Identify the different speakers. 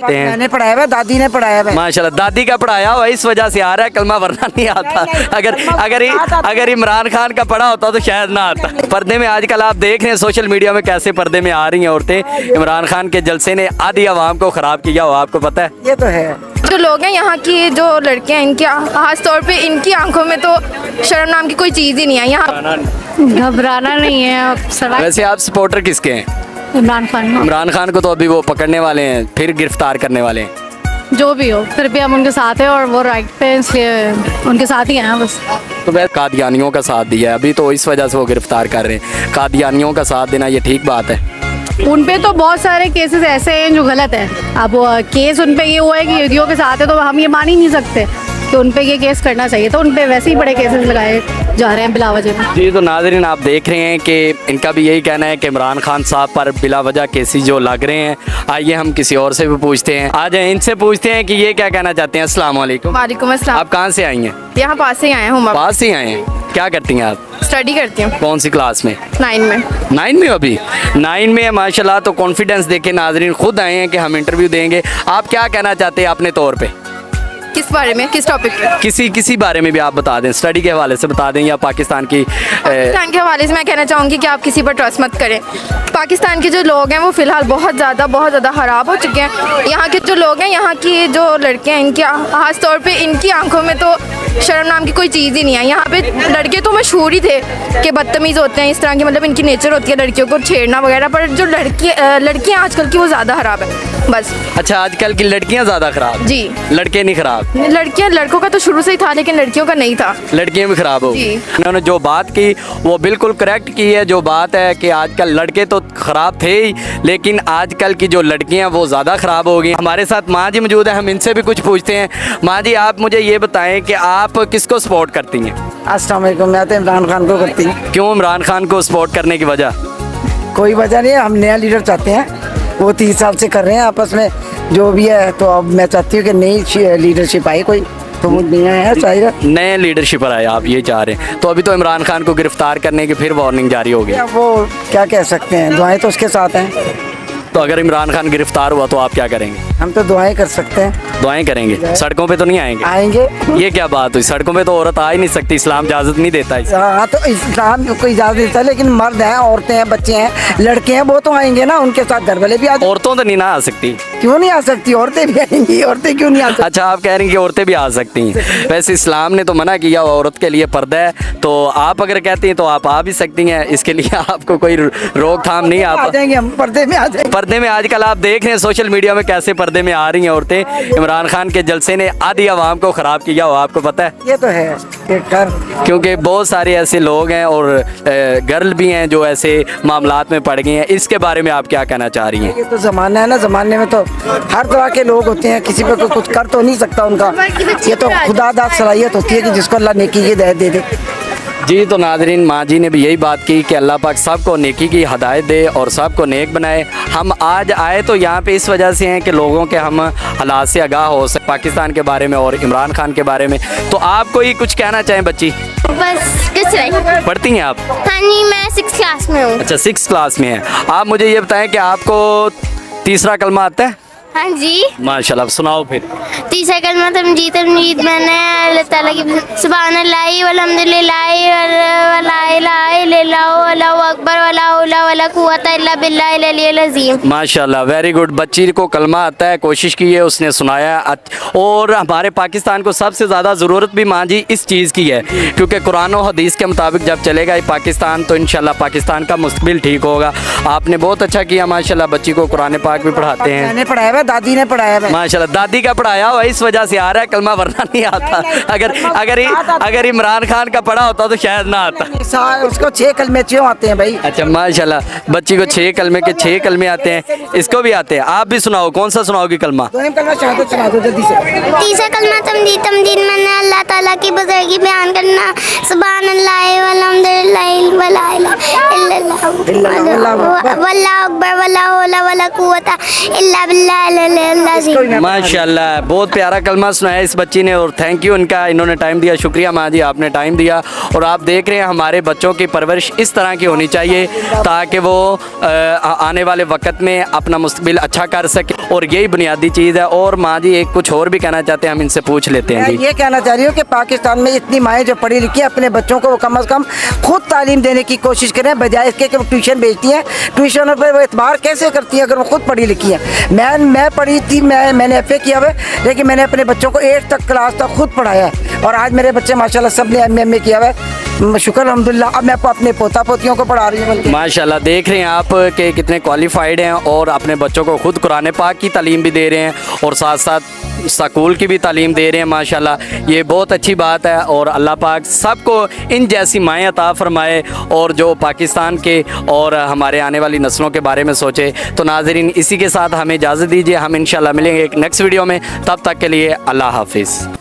Speaker 1: मैंने पढ़ाया हुआ, दादी ने पढ़ाया हुआ।
Speaker 2: माशाल्लाह, दादी का पढ़ाया हुआ इस वजह से आ रहा है, कलमा वरना नहीं आता। अगर इमरान खान का पढ़ा होता तो शायद ना आता। पर्दे में आजकल आप देख रहे हैं सोशल मीडिया में कैसे पर्दे में आ रही हैं औरतें। इमरान खान के जलसे ने आधी आवाम को खराब किया हो, आपको पता है?
Speaker 1: ये तो है।
Speaker 3: जो लोग हैं यहाँ की, जो लड़कियाँ, इनके खास तौर पे इनकी आंखों में तो शर्म नाम की कोई चीज़ ही नहीं है। यहाँ
Speaker 4: घबराना नहीं है।
Speaker 2: वैसे आप सपोर्टर किसके हैं?
Speaker 4: इमरान खान
Speaker 2: इमरान खान को तो अभी वो पकड़ने वाले हैं, फिर गिरफ्तार करने वाले हैं।
Speaker 4: जो भी हो, फिर भी हम उनके साथ हैं और वो राइट पे, इसलिए उनके साथ ही हैं बस।
Speaker 2: तो वैसे कादियानियों का साथ दिया है अभी, तो इस वजह से वो गिरफ्तार कर रहे हैं। कादियानियों का साथ देना ये ठीक बात है?
Speaker 4: उन पे तो बहुत सारे केसेस ऐसे हैं जो गलत है। अब केस उन पे ये हुआ है कि यहूदियों के साथ है, तो हम ये मान ही नहीं सकते कि उन पे ये केस करना चाहिए। तो उन पे वैसे ही बड़े केसेस लगाए जा रहे हैं बिला वजह।
Speaker 2: जी, तो नाज़रीन आप देख रहे हैं कि इनका भी यही कहना है कि इमरान खान साहब पर बिला वजह केसेस जो लग रहे हैं। आइए हम किसी और से भी पूछते हैं, आ जाए इनसे पूछते हैं कि ये क्या कहना चाहते हैं। अस्सलाम वालेकुम।
Speaker 3: वालेकुम अस्सलाम।
Speaker 2: आप कहाँ से आई हैं?
Speaker 3: यहाँ पास से ही आए हूँ।
Speaker 2: पास से आए हैं। क्या करती हैं आप?
Speaker 3: स्टडी करती हूँ।
Speaker 2: कौन सी क्लास में?
Speaker 3: 9 में।
Speaker 2: 9 में? अभी 9 में है, माशाल्लाह। तो कॉन्फिडेंस देखे नाजरीन, खुद आए हैं कि हम इंटरव्यू देंगे। आप क्या कहना चाहते हैं अपने तौर पे?
Speaker 3: किस बारे में, किस टॉपिक पे?
Speaker 2: किसी बारे में भी आप बता दें, स्टडी के हवाले से बता दें या पाकिस्तान की।
Speaker 3: पाकिस्तान के हवाले से मैं कहना चाहूँगी कि आप किसी पर ट्रस्ट मत करें। पाकिस्तान के जो लोग हैं वो फ़िलहाल बहुत ज़्यादा ख़राब हो चुके हैं। यहाँ के जो लोग हैं, यहाँ की जो लड़कियाँ, इनके खास तौर पे इनकी आंखों में तो शर्म नाम की कोई चीज़ ही नहीं है। यहाँ पे लड़के तो मशहूर ही थे कि बदतमीज़ होते हैं, इस तरह की मतलब इनकी नेचर होती है लड़कियों को छेड़ना वगैरह। पर जो लड़कियाँ आजकल की वो ज़्यादा ख़राब है बस।
Speaker 2: अच्छा, आजकल की लड़कियाँ ज़्यादा ख़राब?
Speaker 3: जी।
Speaker 2: लड़के नहीं ख़राब?
Speaker 3: लड़कों का तो शुरू से ही था, लेकिन लड़कियों का नहीं था।
Speaker 2: लड़कियाँ भी ख़राब हो? उन्होंने जो बात की वो बिल्कुल करेक्ट की है। जो बात है कि आजकल लड़के तो ख़राब थे ही, लेकिन आजकल की जो लड़कियाँ वो ज़्यादा ख़राब हो गई। हमारे साथ माँ जी मौजूद है, हम इनसे भी कुछ पूछते हैं। माँ जी, आप मुझे ये बताएं कि आप किसको सपोर्ट करती हैं?
Speaker 1: अस्सलाम वालेकुम। मैं तो इमरान खान को करती हूँ।
Speaker 2: क्यों इमरान खान को सपोर्ट करने की वजह?
Speaker 1: कोई वजह नहीं है, हम नया लीडर चाहते हैं। वो 30 साल से कर रहे हैं आपस में जो भी है, तो अब मैं चाहती हूँ कि नई लीडरशिप आए कोई, तो वो नया है चाहिए।
Speaker 2: नए लीडरशिप पर आए, आप ये चाह रहे हैं? तो अभी तो इमरान खान को गिरफ्तार करने की फिर वार्निंग जारी हो गई।
Speaker 1: वो क्या कह सकते हैं, दुआएं तो उसके साथ हैं।
Speaker 2: तो अगर इमरान खान गिरफ्तार हुआ तो आप क्या करेंगे?
Speaker 1: हम तो दुआएं कर सकते हैं।
Speaker 2: दुआएं करेंगे? सड़कों पे तो नहीं आएंगे?
Speaker 1: आएंगे।
Speaker 2: ये क्या बात हुई? सड़कों पे तो औरत आ ही नहीं सकती, इस्लाम इजाज़त नहीं देता है।
Speaker 1: हाँ, तो इस्लाम को इजाज़त देता है, लेकिन मर्द हैं, औरतें हैं, बच्चे हैं, लड़के हैं, वो तो आएंगे ना, उनके साथ घर वाले भी आ।
Speaker 2: औरतों तो नहीं ना आ सकती?
Speaker 1: क्यों नहीं आ सकती? औरतें भी आएंगी। औरतें क्यों नहीं आ सकती?
Speaker 2: अच्छा, आप कह रही हैं कि औरतें भी आ सकती हैं। वैसे इस्लाम ने तो मना किया औरत के लिए पर्दा है, तो आप अगर कहती हैं तो आप आ भी सकती हैं। इसके लिए आपको कोई रोकथाम नहीं।
Speaker 1: आ
Speaker 2: आप
Speaker 1: जाएंगे, हम पर्दे में आ जाएंगे।
Speaker 2: पर्दे में आजकल आप देख रहे हैं सोशल मीडिया में कैसे पर्दे में आ रही हैं औरतें। इमरान खान के जलसे ने आधी आवाम को खराब किया हो, आपको पता है?
Speaker 1: ये तो है
Speaker 2: क्योंकि बहुत सारे ऐसे लोग हैं और गर्ल भी हैं जो ऐसे मामलात में पड़ गए हैं। इसके बारे में आप क्या कहना चाह रही हैं?
Speaker 1: ये तो ज़माना है ना, ज़माने में तो हर तरह के लोग होते हैं, किसी पे कुछ कर तो नहीं सकता उनका। ये तो खुदादाद सलाहियत होती है कि जिसको अल्लाह नेकी की हिदायत दे दे।
Speaker 2: जी, तो नाज़रीन माँ जी ने भी यही बात की कि अल्लाह पाक सबको नेकी की हदायत दे और सबको नेक बनाए। हम आज आए तो यहाँ पे इस वजह से हैं कि लोगों के हम हालात से आगाह हो सके पाकिस्तान के बारे में और इमरान खान के बारे में। तो आप कोई कुछ कहना चाहें बच्ची?
Speaker 5: बस कुछ नहीं।
Speaker 2: पढ़ती हैं आप?
Speaker 5: हाँ जी, मैं 6th क्लास में हूँ।
Speaker 2: अच्छा, 6th क्लास में है आप। मुझे ये बताएं कि आपको तीसरा कलमा आता है?
Speaker 5: हाँ जी।
Speaker 2: माशाल्लाह, सुनाओ फिर।
Speaker 5: तीसरा कलमा तमजीद मैंने अल्लाह ताला की सुभान अल्लाह वल्हम्दुलिल्लाह वला इलाहा इल्लल्लाह वल्लाहु अकबर वला हौला वला कुव्वता इल्ला बिल्लाहिल अलिय्यिल अज़ीम।
Speaker 2: माशाल्लाह, वेरी गुड। बच्ची को कलमा आता है, कोशिश की है, उसने सुनाया। और हमारे पाकिस्तान को सबसे ज़्यादा ज़रूरत भी माँ जी इस चीज़ की है, क्योंकि कुरान और हदीस के मुताबिक जब चलेगा ये पाकिस्तान तो इंशाल्लाह पाकिस्तान का मुस्तकबिल ठीक होगा। आपने बहुत अच्छा किया माशाल्लाह, बच्ची को कुरान पाक भी पढ़ाते हैं।
Speaker 1: मैंने पढ़ाया हुआ, दादी ने पढ़ाया हुआ।
Speaker 2: माशाल्लाह, दादी का पढ़ाया हुआ इस वजह से आ रहा है, कलमा वरना नहीं आता। अगर इमरान खान का पढ़ा होता तो शायद ना आता।
Speaker 1: उसको 6 कलमे क्यों आते हैं भाई?
Speaker 2: अच्छा, माशाल्लाह, बच्ची को 6 कलमे के 6 कलमे आते हैं, इसको भी आते हैं। आप भी सुनाओ, कौन सा सुनाओगी कलमा?
Speaker 1: शहादत सुना दो जल्दी से।
Speaker 5: तीसरा कलमा तमजीद मैंने अल्लाह ताला की बुज़ुर्गी बयान करना। सुभान अल्लाह वल्हम्दुलिल्लाह वला इलाहा इल्लल्लाह वल्लाहु अकबर वला हौला वला कुव्वता इल्ला बिल्लाह इल्लल्लाह।
Speaker 2: माशाल्लाह, बहुत प्यारा कलमा सुनाया इस बच्ची ने और थैंक यू इनका, इन्होंने टाइम दिया। शुक्रिया माँ जी, आपने टाइम दिया। और आप देख रहे हैं हमारे बच्चों की परवरिश इस तरह की होनी चाहिए ताकि वो आने वाले वक्त में अपना मुस्तकबिल अच्छा कर सके, और यही बुनियादी चीज़ है। और माँ जी एक कुछ और भी कहना चाहते हैं, हम इनसे पूछ लेते हैं
Speaker 1: मैं
Speaker 2: जी।
Speaker 1: ये कहना चाह रही हूँ कि पाकिस्तान में इतनी माएँ जो पढ़ी लिखी हैं, अपने बच्चों को वो कम अज़ कम खुद तालीम देने की कोशिश करें, बजाय इसके कि वो ट्यूशन भेजती हैं। ट्यूशनों पर वो एतबार कैसे करती हैं अगर वो खुद पढ़ी लिखी है? मैं पढ़ी थी, मैंने FA किया हुआ है, लेकिन मैंने अपने बच्चों को 8 तक क्लास तक खुद पढ़ाया है, और आज मेरे बच्चे माशाल्लाह सब ने MA किया हुआ है, शुक्र अल्हम्दुलिल्लाह। अब मैं अपने पोता पोतियों को पढ़ा रही हूँ।
Speaker 2: माशाल्लाह, देख रहे हैं आप कि कितने क्वालिफाइड हैं और अपने बच्चों को खुद कुरान पाक की तालीम भी दे रहे हैं और साथ साथ स्कूल की भी तालीम दे रहे हैं। माशाल्लाह, ये बहुत अच्छी बात है और अल्लाह पाक सबको इन जैसी माएँ अता फरमाए और जो पाकिस्तान के और हमारे आने वाली नस्लों के बारे में सोचे। तो नाज़रीन, इसी के साथ हमें इजाज़त दीजिए, हम इंशाल्लाह मिलेंगे एक नेक्स्ट वीडियो में। तब तक के लिए अल्लाह हाफिज़।